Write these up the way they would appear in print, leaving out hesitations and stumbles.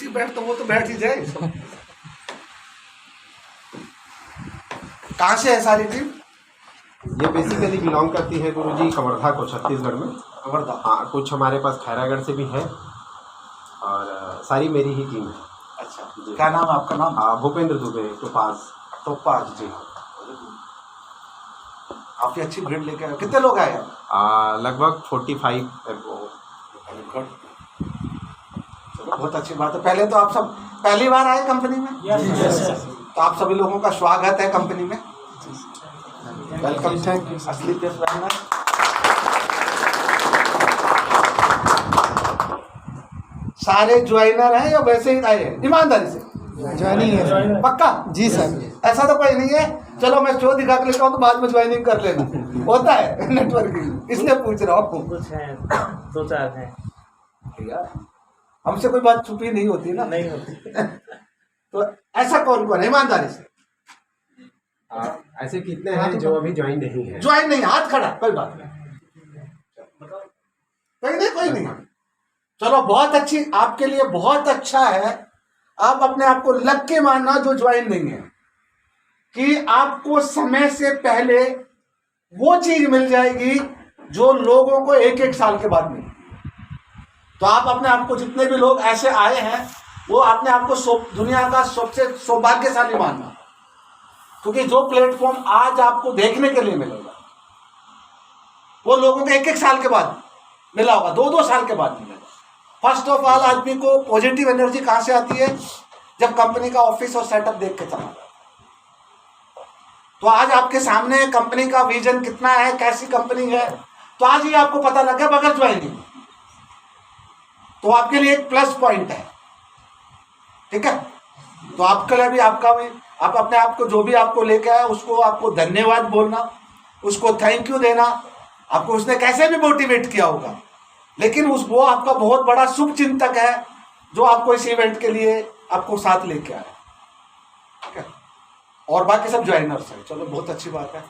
कुर्सी बैठ तो वो तो बैठ ही जाए। कहाँ से है सारी टीम? ये बेसिकली बिलोंग करती है गुरुजी कवर्धा को, छत्तीसगढ़ में। कवर्धा, हाँ, कुछ हमारे पास खैरागढ़ से भी है और सारी मेरी ही टीम है। अच्छा, क्या नाम है आपका? नाम? भूपेंद्र दुबे, टोपाज जी। काफी अच्छी भीड़ लेके आए। कितने लोग आए? लगभग 45। चलो बहुत अच्छी बात है। पहले तो आप सब पहली बार आए कंपनी में? यस। तो आप सभी लोगों का स्वागत है कंपनी में। वेलकम। Thank you. असली ज्वाइनर। सारे ज्वाइनर हैं या वैसे ही आए हैं? ईमानदारी से ज्वाइनिंग है पक्का? जी सर। ऐसा तो कोई नहीं है चलो मैं शो दिखा के लेता हूँ तो बाद में ज्वाइनिंग कर लेना, होता है नेटवर्किंग, इसलिए पूछ रहा हूँ। कुछ है, 2-4 हैं। हमसे कोई बात छुपी नहीं होती ना। नहीं होती। तो ऐसा कौन कौन है ईमानदारी से? ऐसे कितने हैं जो अभी ज्वाइन नहीं है? ज्वाइन नहीं, हाथ खड़ा, कोई बात नहीं, कोई नहीं। चलो बहुत अच्छी, आपके लिए बहुत अच्छा है। आप अपने आप को लग के मानना जो ज्वाइन नहीं है कि आपको समय से पहले वो चीज मिल जाएगी जो लोगों को 1-1 साल के बाद मिले। तो आप अपने आप को, जितने भी लोग ऐसे आए हैं वो अपने आप को दुनिया का सबसे सौभाग्यशाली मानना, क्योंकि जो प्लेटफॉर्म आज आपको देखने के लिए मिलेगा वो लोगों को 1-1 साल के बाद मिला होगा, 2-2 साल के बाद मिलेगा। फर्स्ट ऑफ ऑल आदमी को पॉजिटिव एनर्जी कहाँ से आती है? जब कंपनी का ऑफिस और सेटअप देख के चला। तो आज आपके सामने कंपनी का विजन कितना है, कैसी कंपनी है, तो आज ही आपको पता लगा बगैर ज्वाइनिंग। तो आपके लिए एक प्लस पॉइंट है, ठीक है। तो आपके लिए भी, आपका भी, आप अपने आप को जो भी आपको लेके आया उसको आपको धन्यवाद बोलना, उसको थैंक यू देना। आपको उसने कैसे भी मोटिवेट किया होगा, लेकिन वो आपका बहुत बड़ा शुभ चिंतक है जो आपको इस इवेंट के लिए आपको साथ लेके आया, ठीक है। और बाकी सब ज्वाइनर्स हैं। चलो बहुत अच्छी बात है।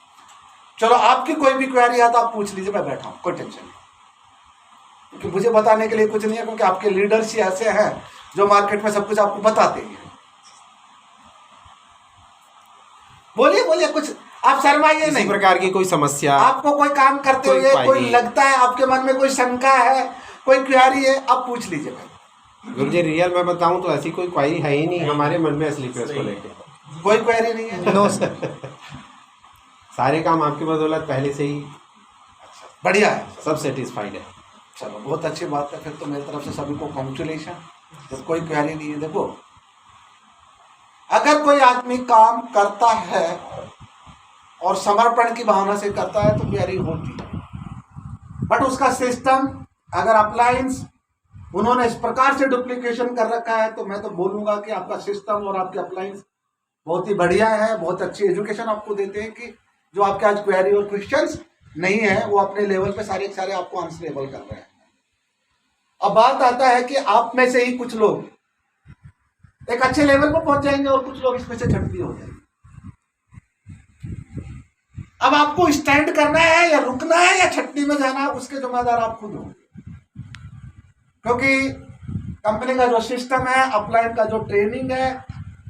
चलो आपकी कोई भी क्वेरी है तो आप पूछ लीजिए, मैं बैठा हूँ, कोई टेंशन नहीं, क्योंकि मुझे बताने के लिए कुछ नहीं है, क्योंकि आपके लीडर्स ही ऐसे हैं जो मार्केट में सब कुछ आपको बताते हैं। बोलिए बोलिए, कुछ आप शर्माइए नहीं। प्रकार की कोई समस्या, आपको कोई काम करते हुए कोई लगता है, आपके मन में कोई शंका है, कोई क्वेरी है, आप पूछ लीजिए भाई। गुरुजी रियल मैं बताऊं तो ऐसी कोई क्वेरी है ही नहीं हमारे मन में स्लीपर्स को लेकर। कोई क्वेरी नहीं है? No sir. सारे काम आपकी बदौलत पहले से ही बढ़िया है, सब सेटिस्फाइड है। चलो बहुत अच्छी बात है। फिर तो मेरी तरफ से सभी को कॉन्ग्रेचुलेशन। जब कोई क्वेरी नहीं है, देखो अगर कोई आदमी काम करता है और समर्पण की भावना से करता है तो क्वेरी होती है, बट उसका सिस्टम अगर अप्लायंस उन्होंने इस प्रकार से डुप्लीकेशन कर रखा है तो मैं तो बोलूंगा कि आपका सिस्टम और आपके अप्लायंस बहुत ही बढ़िया है, बहुत अच्छी एजुकेशन आपको देते हैं कि जो आपके आज क्वेरी और क्वेश्चंस नहीं है वो अपने लेवल पे सारे सारे आपको आंसरेबल कर रहे हैं। अब बात आता है कि आप में से ही कुछ लोग एक अच्छे लेवल पर पहुंच जाएंगे और कुछ लोग इसमें से छटती हो जाएंगे। अब आपको स्टैंड करना है या रुकना है या छटनी में जाना है, उसके जिम्मेदार आप खुद हो, क्योंकि कंपनी का जो सिस्टम है, अपलाइन का जो ट्रेनिंग है,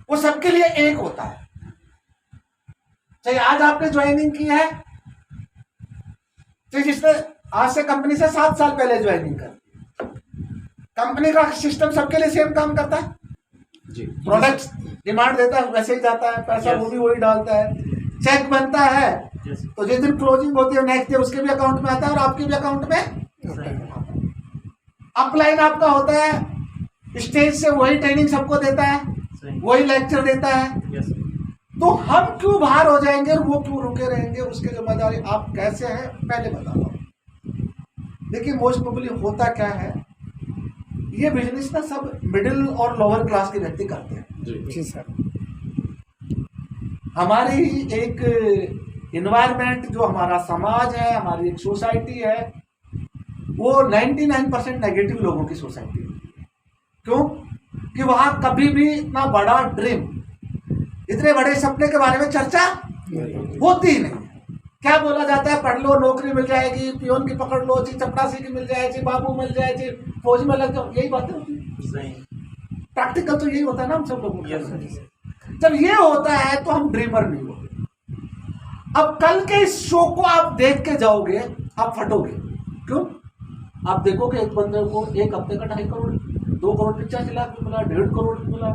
वो सबके लिए एक होता है। चाहे आज आपने ज्वाइनिंग की है, तो जिसने आज से कंपनी से 7 साल पहले ज्वाइनिंग कर, कंपनी का सिस्टम सबके लिए सेम काम करता है जी। प्रोडक्ट्स डिमांड देता है वैसे ही जाता है, पैसा वो भी वही डालता है, चेक बनता है तो जिस दिन क्लोजिंग होती है नेक्स्ट डे उसके भी अकाउंट में आता है और आपके भी अकाउंट में। अपलाइन आपका होता है, स्टेज से वही ट्रेनिंग सबको देता है, वही लेक्चर देता है। तो हम क्यों बाहर हो जाएंगे और वो क्यों रुके रहेंगे, उसकी जिम्मेदारी आप कैसे हैं पहले बता दो। देखिए मोस्ट प्रोबेबली होता क्या है, ये बिजनेस ना सब मिडिल और लोअर क्लास के व्यक्ति करते हैं। जी सर। हमारी एक इन्वायरमेंट, जो हमारा समाज है, हमारी एक सोसाइटी है, वो 99% नेगेटिव लोगों की सोसाइटी है। क्यों? कि वहां कभी भी इतना बड़ा ड्रीम, इतने बड़े सपने के बारे में चर्चा होती ही नहीं। क्या बोला जाता है, पढ़ लो नौकरी मिल जाएगी, पियोन की पकड़ लो जी, चपरासी की मिल जाएगी, बाबू मिल जाएगी, फौज में लग जाओ, यही बातें होती है। प्रैक्टिकल तो यही होता है ना हम सब लोग। Yes sir. जब ये होता है तो हम ड्रीमर नहीं होते। अब कल के इस शो को आप देख के जाओगे, आप फटोगे। क्यों? आप देखोगे एक बंदे को एक हफ्ते का 2.5 करोड़ 2 करोड़ 85 लाख भी मिला, 1.5 करोड़ भी मिला,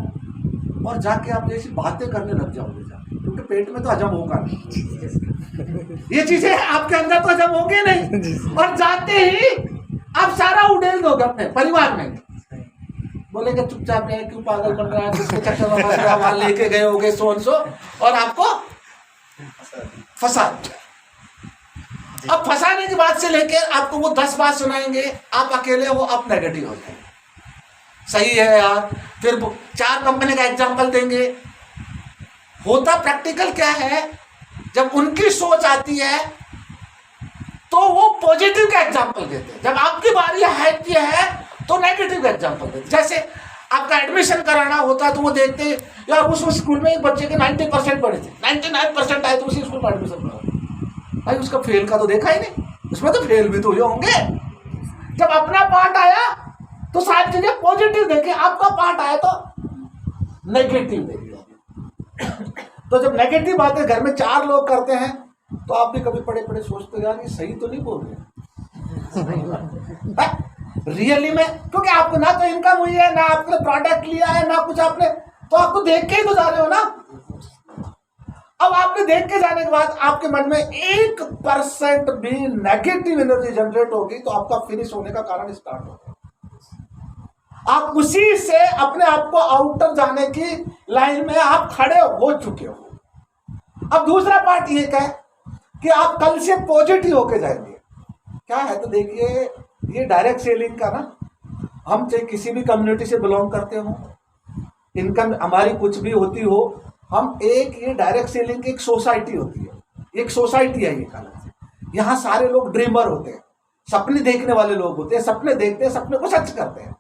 और जाके आप ऐसी बातें करने लग जाओगे जाके, क्योंकि पेट में तो हजम होगा नहीं। ये चीजें आपके अंदर तो हजम होंगे नहीं, और जाते ही आप सारा उड़ेल दोगे अपने परिवार में। बोलेंगे चुपचाप है, क्यों पागल बन रहा है, किसके चक्कर में फंस रहा, वहां लेके गए होगे सो और आपको फंसा। अब फंसाने की बात से लेके आपको वो 10 बात सुनाएंगे, आप अकेले हो, आप नेगेटिव हो जाएंगे। सही है यार, फिर 4 कंपनी का एग्जांपल देंगे। होता प्रैक्टिकल क्या है, जब उनकी सोच आती है तो वो पॉजिटिव का एग्जांपल देते हैं, जब आपकी बारी आती है तो नेगेटिव का एग्जांपल देते हैं। जैसे आपका एडमिशन कराना होता है तो वो देखते हैं यार उस स्कूल में एक बच्चे के 90% पड़े थे, 99% आए तो उसी स्कूल में एडमिशन करा। भाई उसका फेल का तो देखा ही नहीं, उसमें तो फेल भी तो ये होंगे। जब अपना पार्ट आया तो सारी चीजें पॉजिटिव देखे, आपका पार्ट आया तो नेगेटिव देखे। तो जब नेगेटिव बातें घर में 4 लोग करते हैं तो आप भी कभी पड़े पड़े सोचते यार ये सही तो नहीं बोल रहे रियली में, क्योंकि आपको ना तो इनकम हुई है, ना आपने प्रोडक्ट लिया है, ना कुछ आपने, तो आपको देख के ही तो जा रहे हो ना। अब आपने देख के जाने के बाद आपके मन में 1% भी नेगेटिव एनर्जी जनरेट होगी तो आपका फिनिश होने का कारण स्टार्ट होगा। आप उसी से अपने आप को आउटर जाने की लाइन में आप खड़े हो चुके हो। अब दूसरा पार्ट ये क्या है कि आप कल से पॉजिटिव होके जाएंगे। क्या है तो देखिए, ये डायरेक्ट सेलिंग का ना, हम चाहे किसी भी कम्युनिटी से बिलोंग करते हो, इनकम हमारी कुछ भी होती हो, हम एक ये डायरेक्ट सेलिंग की एक सोसाइटी होती है, एक सोसाइटी है ये अलग से। यहाँ सारे लोग ड्रीमर होते हैं, सपने देखने वाले लोग होते हैं, सपने देखते हैं, सपने को सच करते हैं।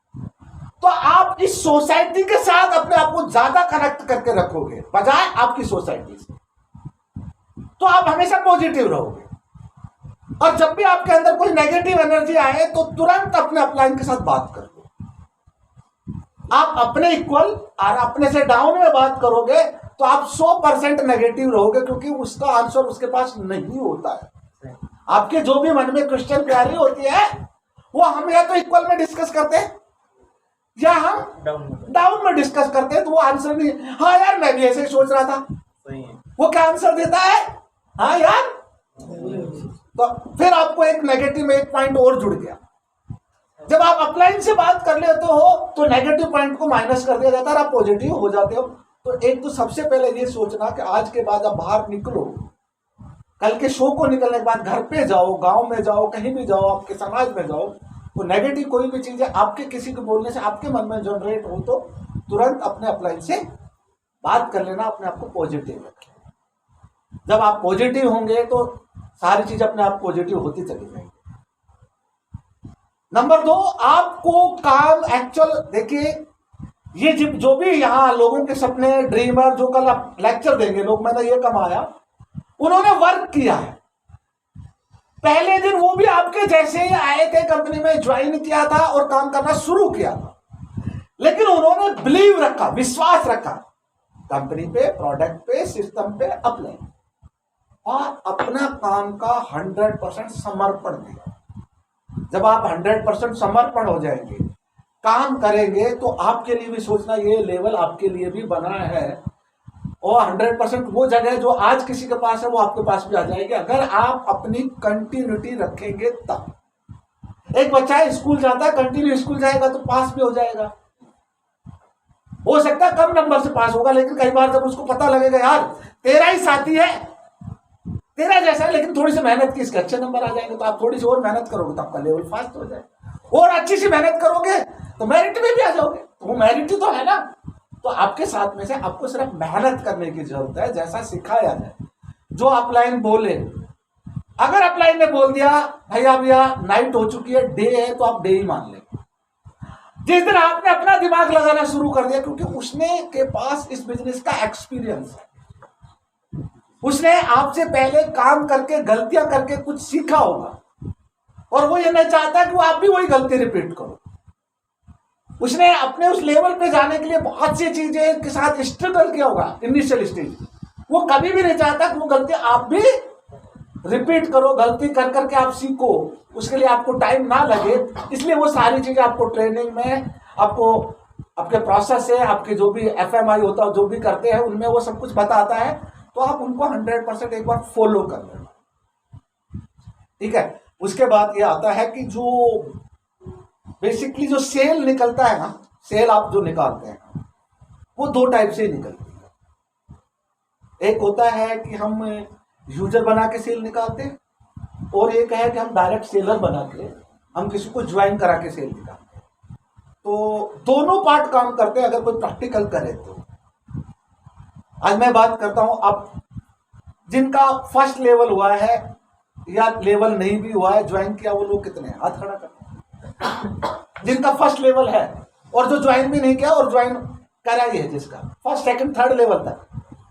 तो आप इस सोसाइटी के साथ अपने आप को ज्यादा कनेक्ट करके रखोगे बजाय आपकी सोसाइटी से, तो आप हमेशा पॉजिटिव रहोगे। और जब भी आपके अंदर कोई नेगेटिव एनर्जी आए तो तुरंत अपने अपलाइन के साथ बात कर लो। आप अपने इक्वल और अपने से डाउन में बात करोगे तो आप 100% नेगेटिव रहोगे, क्योंकि उसका आंसर उसके पास नहीं होता है। आपके जो भी मन में क्वेश्चन क्वेरी होती है वो हम या तो इक्वल में डिस्कस करते हैं या हम डाउन में डिस्कस करते हैं, तो वो आंसर नहीं। हाँ यार मैं भी ऐसे ही सोच रहा था, सही है। वो क्या आंसर देता है, हाँ यार। तो फिर आपको एक नेगेटिव में एक पॉइंट और जुड़ गया। जब आप अपलाइन से बात कर लेते हो तो नेगेटिव पॉइंट को माइनस कर दिया जाता है, आप पॉजिटिव हो जाते हो। तो एक तो सबसे पहले ये सोचना कि आज के बाद आप बाहर निकलो, कल के शो को निकलने के बाद घर पे जाओ, गांव में जाओ, कहीं भी जाओ, आपके समाज में जाओ, तो नेगेटिव कोई भी चीज है आपके किसी को बोलने से आपके मन में जनरेट हो तो तुरंत अपने अपलाइन से बात कर लेना, अपने आप को पॉजिटिव रखें। जब आप पॉजिटिव होंगे तो सारी चीज अपने आप पॉजिटिव होती चली जाएगी। नंबर 2, आपको काम एक्चुअल देखिए, ये जो भी यहाँ लोगों के सपने ड्रीमर जो कल आप लेक्चर देंगे लोग, मैंने ये कमाया, उन्होंने वर्क किया है। पहले दिन वो भी आपके जैसे ही आए थे, कंपनी में ज्वाइन किया था और काम करना शुरू किया था, लेकिन उन्होंने बिलीव रखा, विश्वास रखा कंपनी पे, प्रोडक्ट पे, सिस्टम पे, अपने, और अपना काम का 100% समर्पण दिया। जब आप 100% समर्पण हो जाएंगे, काम करेंगे, तो आपके लिए भी सोचना ये लेवल आपके लिए भी बना है, और 100% वो जगह जो आज किसी के पास है वो आपके पास भी आ जाएगी, अगर आप अपनी कंटिन्यूटी रखेंगे तब। एक बच्चा स्कूल जाता है, कंटिन्यू स्कूल जाएगा तो पास भी हो जाएगा, हो सकता है कम नंबर से पास होगा, लेकिन कई बार जब उसको पता लगेगा यार तेरा ही साथी है, तेरा जैसा है, लेकिन थोड़ी सी मेहनत की इसके अच्छे नंबर आ जाएंगे, तो आप थोड़ी सी और मेहनत करोगे तो आपका लेवल फास्ट हो जाएगा, और अच्छी सी मेहनत करोगे तो मेरिट में भी आ जाओगे। तो वो मेरिट ही तो है ना। तो आपके साथ में से आपको सिर्फ मेहनत करने की जरूरत है, जैसा सिखाया जाए। जो अपलाइन बोले, अगर अपलाइन ने बोल दिया भैया भैया नाइट हो चुकी है, डे है, तो आप डे ही मान लें। जिस दिन आपने अपना दिमाग लगाना शुरू कर दिया, क्योंकि उसने के पास इस बिजनेस का एक्सपीरियंस है, उसने आपसे पहले काम करके गलतियां करके कुछ सीखा होगा, और वो ये नहीं चाहता कि वो आप भी वही गलती रिपीट करो। उसने अपने उस लेवल पे जाने के लिए बहुत सी चीजें के साथ स्ट्रगल किया होगा इनिशियल स्टेज। वो कभी भी नहीं चाहता कि वो गलती आप भी रिपीट करो, गलती कर करके आप सीखो, उसके लिए आपको टाइम ना लगे। इसलिए वो सारी चीजें आपको ट्रेनिंग में, आपको आपके प्रोसेस से, आपके जो भी FMI होता है, जो भी करते हैं उनमें वो सब कुछ बताता है। तो आप उनको 100% एक बार फॉलो कर लेना, ठीक है। उसके बाद ये आता है कि जो बेसिकली जो सेल निकलता है ना, सेल आप जो निकालते हैं वो दो टाइप से निकलती है। एक होता है कि हम यूजर बना के सेल निकालते हैं, और एक है कि हम डायरेक्ट सेलर बना के हम किसी को ज्वाइन करा के सेल निकालते हैं। तो दोनों पार्ट काम करते हैं अगर कोई प्रैक्टिकल करे तो। आज मैं बात करता हूं, अब जिनका फर्स्ट लेवल हुआ है या लेवल नहीं भी हुआ है, ज्वाइन किया, वो लोग कितने हैं? हाथ खड़ा कर। जिनका फर्स्ट लेवल है और जो ज्वाइन भी नहीं किया और ज्वाइन करा ही है, जिसका फर्स्ट सेकंड थर्ड लेवल तक,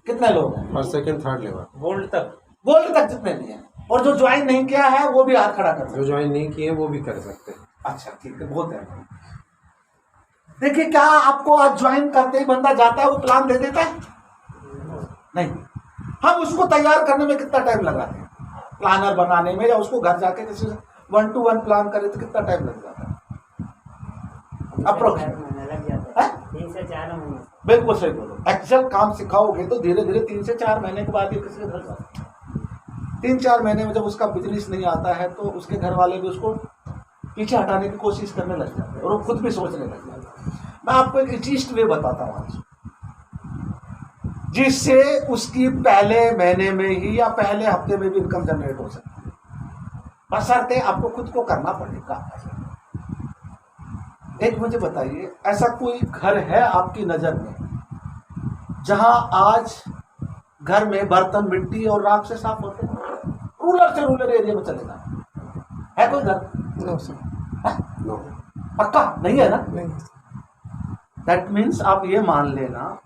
कितने लोग हैं? First second third level, gold तक, गोल्ड तक जितने भी हैं, और जो ज्वाइन नहीं किया है वो भी हाथ खड़ा कर सकते जो ज्वाइन नहीं किए वो भी कर सकते हैं। हैं। अच्छा ठीक है, बहुत है। देखिए, क्या आपको आज ज्वाइन करते ही बंदा जाता है वो प्लान दे देता है? नहीं। हम उसको तैयार करने में कितना टाइम लगाते हैं, प्लानर बनाने में, या उसको घर जाके किसी से 1-to-1 प्लान करे तो कितना टाइम लग जाता है? अप्रोक्सीमेट लग जाता है 3 से 4 महीने। बिल्कुल सही बोलो। एक्चुअल काम सिखाओगे तो धीरे धीरे 3 से 4 महीने के बाद ये किसी के घर जाता है। 3-4 महीने में जब उसका बिजनेस नहीं आता है तो उसके घर वाले भी उसको पीछे हटाने की कोशिश करने लग जाते हैं, और वो खुद भी सोचने लग जाते हैं। मैं आपको एक ईस्ट वे बताता हूँ आज, जिससे उसकी पहले महीने में ही या पहले हफ्ते में भी इनकम जनरेट हो सकती है, बशर्ते आपको खुद को करना पड़ेगा। एक मुझे बताइए, ऐसा कोई घर है आपकी नजर में जहां आज घर में बर्तन मिट्टी और राख से साफ होते हैं? रूरल से रूरल एरिया में चले जाए, है कोई घर? नो सर, नो, पक्का नहीं है ना? नहीं। दैट मीन्स आप ये मान लेना,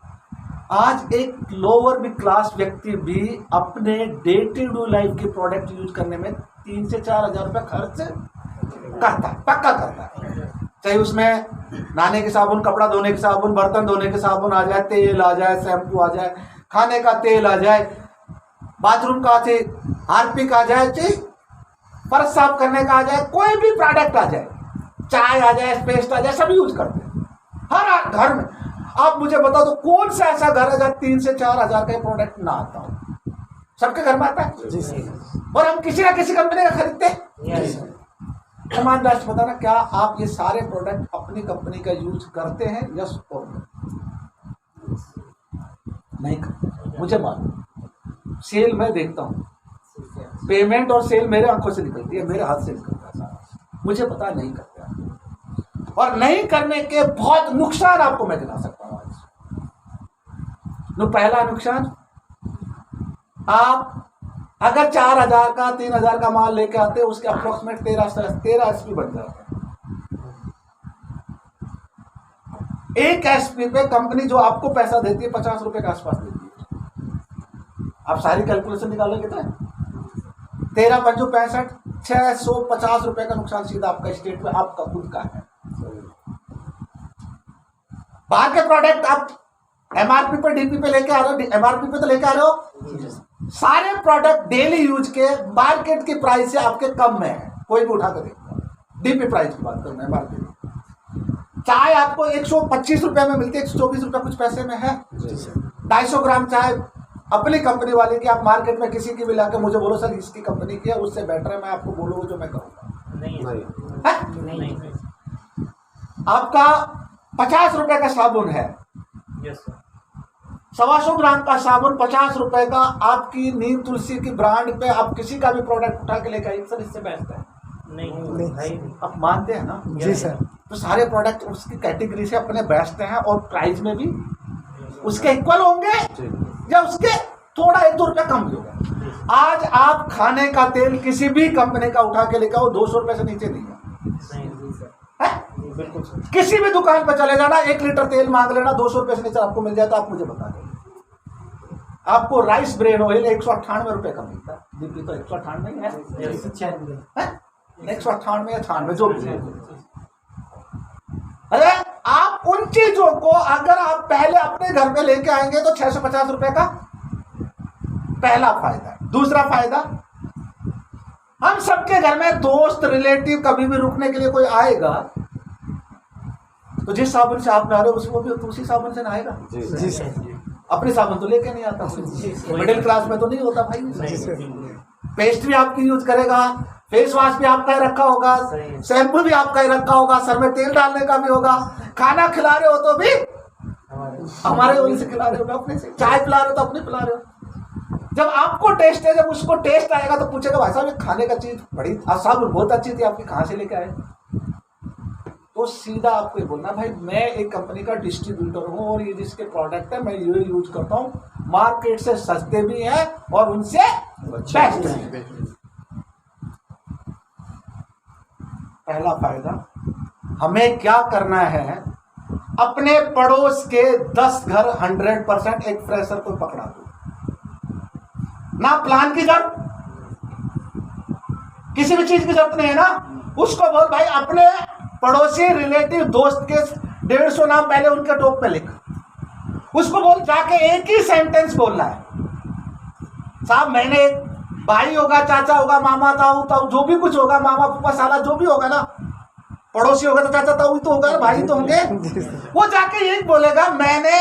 आज एक लोअर भी क्लास व्यक्ति भी अपने डे टू डे लाइफ के प्रोडक्ट यूज करने में 3 से 4 हजार रुपये खर्च करता है, पक्का करता है। चाहे उसमें नहाने के साबुन, कपड़ा धोने के साबुन, बर्तन धोने के साबुन आ जाए, तेल आ जाए, शैम्पू आ जाए, खाने का तेल आ जाए, बाथरूम का चाहिए, हार्पिक आ जाए, चाहिए फर्श साफ करने का आ जाए, कोई भी प्रोडक्ट आ जाए, चाय आ जाए, पेस्ट आ जाए, सब यूज करते हैं हर घर में। आप मुझे बता दो कौन सा ऐसा घर है जहाँ 3 से 4 हजार का प्रोडक्ट ना आता हो? सबके घर में आता है जी सर। और हम किसी ना किसी कंपनी का खरीदते हैं। यस। ईमानदार से बताना, क्या आप ये सारे प्रोडक्ट अपनी कंपनी का यूज करते हैं? यस और नहीं करते? मुझे मालूम, सेल मैं देखता हूँ, पेमेंट और सेल मेरे आंखों से निकलती है, मेरे हाथ से निकलता है सारा, मुझे पता नहीं करते। और नहीं करने के बहुत नुकसान आपको मैं दिला सकता हूँ आज। पहला नुकसान, आप अगर 4 हजार का 3 हजार का माल लेके आते हैं, उसके अप्रोक्सीमेट 13 एसपी बन जाते हैं। एक एसपी पे कंपनी जो आपको पैसा देती है 50 रुपए के आसपास देती है। आप सारी कैलकुलेशन निकालेंगे तो 13 पंजो 65, 650 रुपए का नुकसान सीधा आपका स्टेट में आपका खुद का है। बाहर के प्रोडक्ट आप एमआरपी पे डीपी पे लेके आ रहे हो, एमआरपी पे तो लेके आ रहे हो, सारे प्रोडक्ट डेली यूज के मार्केट की प्राइस से आपके कम में है। कोई भी उठा कर देखो, डीपी प्राइस की बात करूं, एमआरपी। चाय आपको 125 रुपए में मिलती है, 124 रुपए कुछ पैसे में है। 250 ग्राम चाय अपनी कंपनी वाले की आप मार्केट में किसी की भी लाके मुझे बोलो सर इसकी कंपनी की है, उससे बेटर है, मैं आपको बोलूंगा जो मैं कहूँगा। नहीं। आपका 50 रुपए का साबुन है, यस सर। 125 ग्राम का साबुन 50 रुपए का, आपकी नीम तुलसी की ब्रांड पे आप किसी का भी प्रोडक्ट उठा के लेकर आइए, सर इससे बेस्ट है। नहीं भाई, आप मानते हैं ना? जी सर। तो सारे प्रोडक्ट उसकी कैटेगरी से अपने बेस्ट हैं और प्राइस में भी उसके इक्वल होंगे या उसके थोड़ा 1-2 रुपया कम भी होगा। आज आप खाने का तेल किसी भी कंपनी का उठा के लेकर आओ, 200 रुपए से नीचे नहीं है। नहीं सर, है? बिल्कुल सर। किसी भी दुकान पर चले जाना, 1 लीटर तेल मांग लेना, 200 रुपए से नीचे आपको मिल जाए तो आप मुझे बता दें। आपको राइस ब्रेन ऑयल 198 रुपए का मिलता है, दीपी तो 198 ही है, 198 या 98 जो भी है। अरे चीजों को अगर आप पहले अपने घर पे लेके आएंगे तो 650 रुपए का पहला फायदा। दूसरा फायदा, हम सबके घर में दोस्त रिलेटिव कभी भी रुकने के लिए कोई आएगा तो जिस साबुन से आप नहा रहे हो उसको भी उसी साबुन से नहाएगा। जी सर। अपनी साबुन तो लेके नहीं आता, मिडिल क्लास में तो नहीं होता भाई। पेस्ट भी आपकी यूज करेगा, फेस वॉश भी आपका ही रखा होगा, शैम्पू भी आपका ही रखा होगा, सर में तेल डालने का भी होगा, खाना खिला रहे हो तो भी हमारे वहीं से खिला रहे हो, अपने से चाय पिला रहे हो तो अपने पिला रहे हो। जब आपको टेस्ट है, जब उसको टेस्ट आएगा तो पूछेगा भाई साहब ये खाने का चीज बड़ी साबुन बहुत अच्छी थी आपकी, कहाँ से लेके आए? तो सीधा आपको ये बोलना भाई मैं एक कंपनी का डिस्ट्रीब्यूटर हूँ और ये जिसके प्रोडक्ट है मैं ये यूज करता हूँ, मार्केट से सस्ते भी हैं और उनसे बेस्ट हैं। पहला फायदा, हमें क्या करना है, अपने पड़ोस के 10 घर 100% एक फ्रेशर को पकड़ा दो। ना प्लान की जरूरत, किसी भी चीज की जरूरत नहीं है ना, उसको बोल भाई अपने पड़ोसी रिलेटिव दोस्त के 150 नाम पहले उनके टॉप पे लिख, उसको बोल जाके एक ही सेंटेंस बोलना है, साहब मैंने एक भाई होगा, चाचा होगा, मामा ताऊ जो भी कुछ होगा, मामा पापा साला जो भी होगा ना, पड़ोसी होगा तो चाचा ताऊ तो होगा, भाई तो होंगे, वो जाके यही बोलेगा मैंने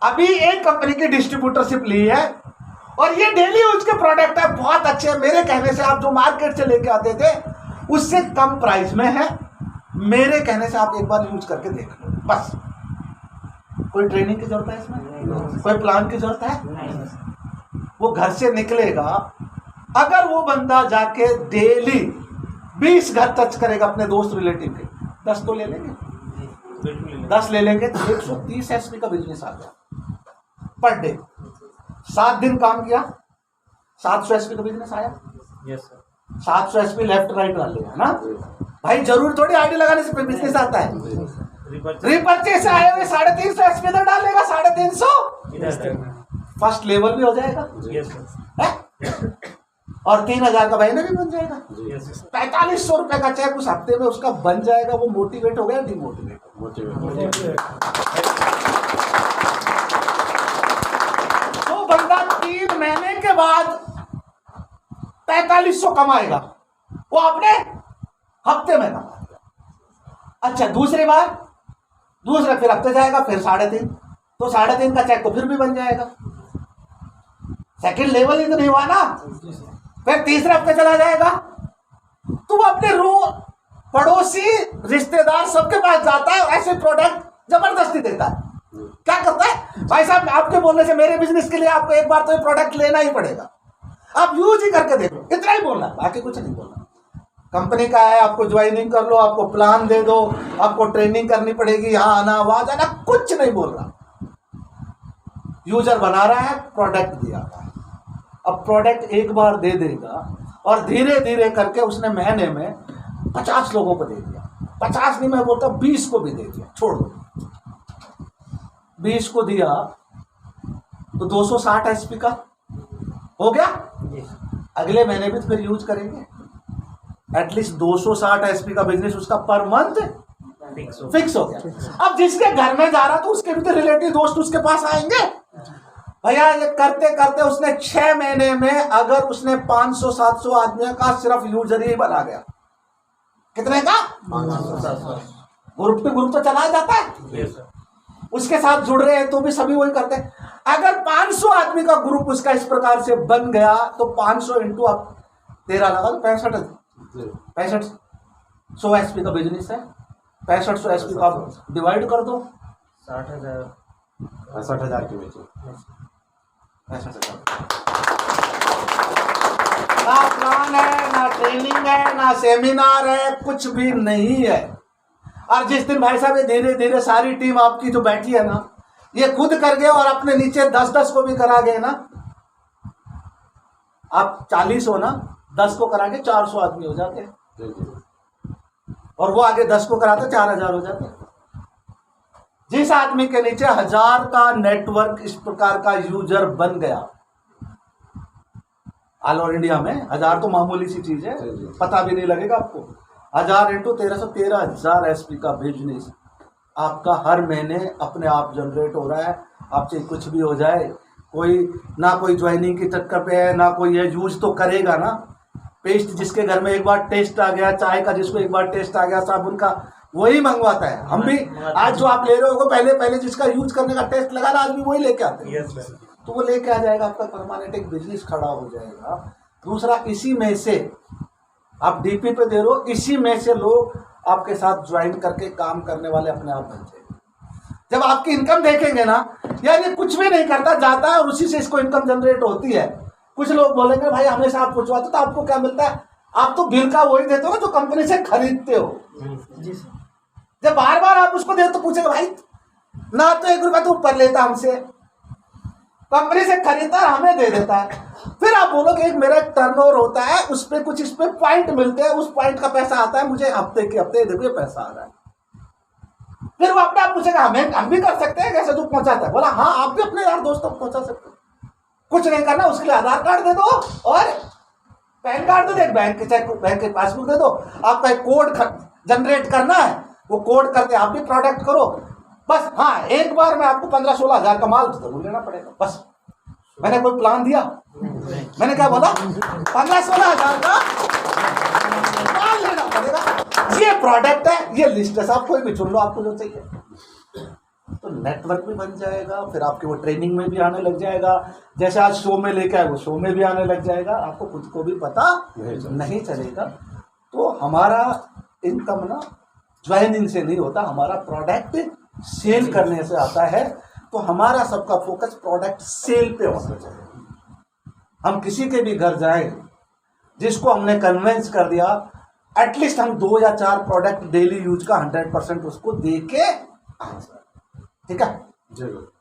अभी एक कंपनी की डिस्ट्रीब्यूटरशिप ली है और ये डेली यूज के प्रोडक्ट है, बहुत अच्छे हैं, मेरे कहने से आप जो मार्केट से लेके आते थे उससे कम प्राइस में है, मेरे कहने से आप एक बार यूज करके देख लो। बस कोई ट्रेनिंग की जरूरत है इसमें, कोई प्लान की जरूरत है? वो घर से निकलेगा, अगर वो बंदा जाके डेली 20 घर टच करेगा अपने दोस्त रिलेटिव के, 10 तो ले लेंगे, 10 ले लेंगे तो 130 एसपी का बिजनेस आ गया पर डे। 7 दिन काम किया, 700 एसपी का बिजनेस आया। Yes sir. 700 SP left right वाले है ना भाई, जरूर थोड़ी आईडी लगाने से बिजनेस आता है। रिपर्चेज से आए हुए 350 एसपी इधर डालेगा, 350 फर्स्ट लेवल भी हो जाएगा। Yes sir. और 3000 का महीना भी बन जाएगा। Yes sir. 4500 रुपए का चेक उस हफ्ते में उसका बन जाएगा। वो मोटिवेट हो गया, डिमोटिवेट? तो बंदा 3 महीने के बाद 4500 कमाएगा, वो अपने हफ्ते में कमाएगा। अच्छा दूसरी बार, दूसरा फिर हफ्ते जाएगा, फिर 3.5, तो 3.5 का चेक तो फिर भी बन जाएगा। सेकंड लेवल ही तो नहीं हुआ ना। फिर तीसरे हफ्ते चला जाएगा, तो अपने पड़ोसी रिश्तेदार सबके पास जाता है, ऐसे प्रोडक्ट जबरदस्ती देता है। क्या करता है भाई साहब, आपके बोलने से मेरे बिजनेस के लिए आपको एक बार तो ये प्रोडक्ट लेना ही पड़ेगा, आप यूज ही करके देखो, इतना ही बोलना, बाकी कुछ नहीं बोलना। कंपनी का है, आपको ज्वाइनिंग कर लो, आपको प्लान दे दो, आपको ट्रेनिंग करनी पड़ेगी, यहाँ आना वहां जाना, कुछ नहीं बोल रहा। यूजर बना रहा है, प्रोडक्ट दिया रहा है। अब प्रोडक्ट एक बार दे देगा और धीरे धीरे करके उसने महीने में 50 लोगों को दे दिया, 50 नहीं मैं बोलता 20 को भी दे दिया, छोड़ दो 20 को दिया तो 260 एसपी का हो गया। अगले महीने भी तो फिर यूज करेंगे, एटलीस्ट 260 एसपी का बिजनेस उसका पर मंथ फिक्स हो गया। अब जिसके घर में जा रहा तो उसके भी तो रिलेटिव दोस्त उसके पास आएंगे। भैया ये करते करते उसने 6 महीने में अगर उसने 500-700 आदमियों का सिर्फ यूजर ही बना गया, कितने का? 500-700। ग्रुप पे ग्रुप तो चलाया जाता है, उसके साथ जुड़ रहे हैं तो भी सभी वही करते हैं। अगर 500 आदमी का ग्रुप उसका इस प्रकार से बन गया तो 500 इंटू आप 13 लगा दो, 65 100 एसपी का बिजनेस है, 6500 एसपी का आप डिवाइड कर दो, 60,000 की बेची। 65,000। ना प्लान है, ना ट्रेनिंग है, ना सेमिनार है, कुछ भी नहीं है। और जिस दिन भाई साहब ये धीरे धीरे सारी टीम आपकी जो बैठी है ना, ये खुद कर गए और अपने नीचे 10-10 को भी करा गए ना, आप 40 हो ना, 10 को करा के 400 आदमी हो जाते हैं, और वो आगे 10 को कराते 4000 हो जाते हैं। जिस आदमी के नीचे 1000 का नेटवर्क इस प्रकार का यूजर बन गया, ऑल ओवर इंडिया में 1000 तो मामूली सी चीज है, पता भी नहीं लगेगा आपको। 1000 इंटू 1300, 13,000 एसपी का बिजनेस आपका हर महीने अपने आप जनरेट हो रहा है। आपसे कुछ भी हो जाए, कोई ना कोई ज्वाइनिंग की चक्कर पे है, ना कोई ये यूज तो करेगा ना। पेस्ट जिसके घर में एक बार टेस्ट आ गया, चाय का जिसको एक बार टेस्ट आ गया, साबुन का, वही मंगवाता है। हम भी आज जो आप ले रहे हो, पहले जिसका यूज करने का टेस्ट लगा ना, आज भी वही लेके आते हैं। Yes, sir. तो वो लेके आ जाएगा, आपका परमानेंट एक बिजनेस खड़ा हो जाएगा। दूसरा, इसी में से आप डीपी पे दे रहे हो, इसी में से लोग आपके साथ ज्वाइन करके काम करने वाले अपने आप बन जाएंगे। जब आपकी इनकम देखेंगे ना, यार ये कुछ भी नहीं करता, जाता है और उसी से इसको इनकम जनरेट होती है। कुछ लोग बोलेंगे भाई हमेशा आप पूछवाते तो आपको क्या मिलता है? आप तो बिल का वही देते हो ना जो कंपनी से खरीदते हो। जी सर। जब बार बार आप उसको दे तो पूछेगा भाई ना तो 1 रुपया तो ऊपर लेता हमसे, कंपनी से खरीदता है हमें दे देता है। फिर आप बोलोगे एक मेरा टर्नओवर होता है, उस पे कुछ इस पे पॉइंट मिलते हैं, उस पॉइंट का पैसा आता है मुझे हफ्ते के हफ्ते, देखो ये पैसा आ रहा है। फिर वो अपने आप पूछेगा हम भी कर सकते हैं कैसे? जो पहुंचाता है बोला हाँ आप भी अपने यार दोस्तों को पहुंचा सकते हो। कुछ नहीं करना, उसके लिए आधार कार्ड दे दो और पैन कार्ड दे दो, बैंक के पासबुक दे दो। आपका एक कोड जनरेट करना है, वो कोड करके आप भी प्रोडक्ट करो बस। हाँ, एक बार में आपको 15-16 हज़ार का माल जरूर लेना पड़ेगा बस। मैंने कोई प्लान दिया? मैंने क्या बोला? 15-16 हज़ार का माल लेना पड़ेगा। ये प्रोडक्ट है, ये लिस्ट है, साहब कोई भी चुन लो आपको जो चाहिए। तो नेटवर्क भी बन जाएगा, फिर आपके वो ट्रेनिंग में भी आने लग जाएगा। जैसे आज शो में लेके आए, वो शो में भी आने लग जाएगा, आपको खुद को भी पता नहीं चलेगा। तो हमारा इनकम ना ज्वाइनिंग से नहीं होता, हमारा प्रोडक्ट सेल करने से आता है। तो हमारा सबका फोकस प्रोडक्ट सेल पे होना चाहिए। हम किसी के भी घर जाए, जिसको हमने कन्विंस कर दिया, एटलीस्ट हम 2 या 4 प्रोडक्ट डेली यूज का 100% उसको दे के आए। ठीक है? जरूर।